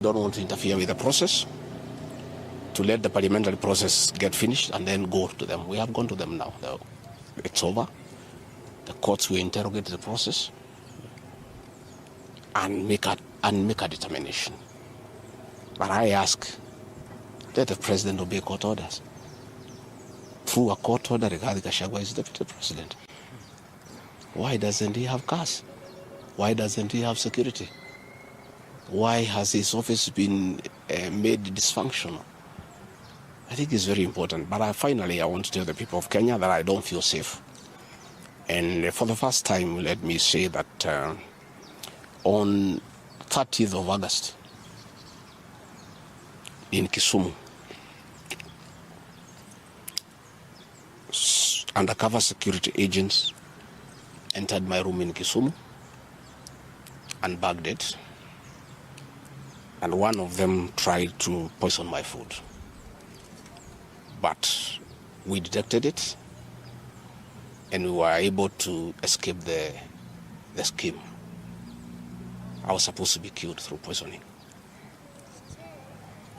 Don't want to interfere with the process, to let the parliamentary process get finished and then go to them. We have gone to them now. It's over. The courts will interrogate the process and make a determination. But I ask that the president obey court orders. Through a court order, President Gachagua is deputy president. Why doesn't he have cars? Why doesn't he have security? Why has his office been made dysfunctional? I think it's very important. But finally, I want to tell the people of Kenya that I don't feel safe. And for the first time, let me say that on 30th of August in Kisumu, undercover security agents entered my room in Kisumu and bagged it. And one of them tried to poison my food. But we detected it, and we were able to escape the scheme. I was supposed to be killed through poisoning.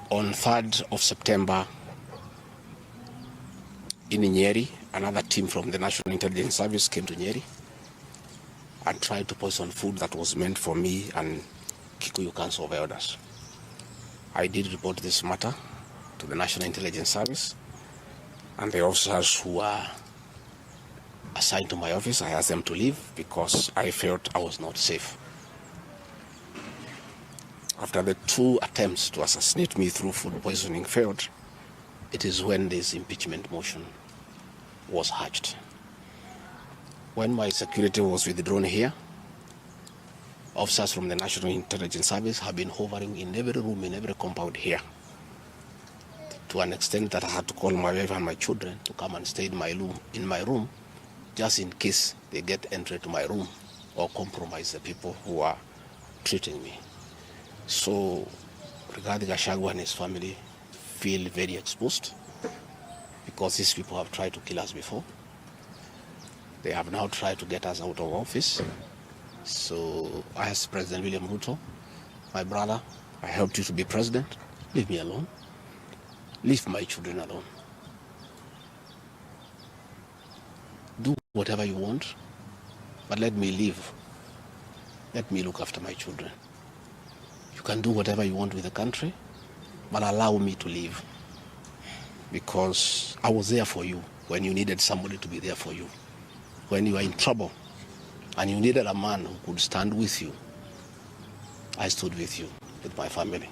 On 3rd of September, in Nyeri, another team from the National Intelligence Service came to Nyeri and tried to poison food that was meant for me and Kikuyu Council of Elders. I did report this matter to the National Intelligence Service, and the officers who were assigned to my office, I asked them to leave because I felt I was not safe. After the 2 attempts to assassinate me through food poisoning failed, it is when this impeachment motion was hatched. When my security was withdrawn here, officers from the National Intelligence Service have been hovering in every room, in every compound here, to an extent that I had to call my wife and my children to come and stay in my room, just in case they get entry to my room or compromise the people who are treating me. So, regarding Gachagua and his family, feel very exposed because these people have tried to kill us before. They have now tried to get us out of office. So I asked President William Ruto, my brother, I helped you to be president. Leave me alone. Leave my children alone. Do whatever you want, but let me live. Let me look after my children. You can do whatever you want with the country, but allow me to live. Because I was there for you when you needed somebody to be there for you. When you were in trouble and you needed a man who could stand with you, I stood with you, with my family.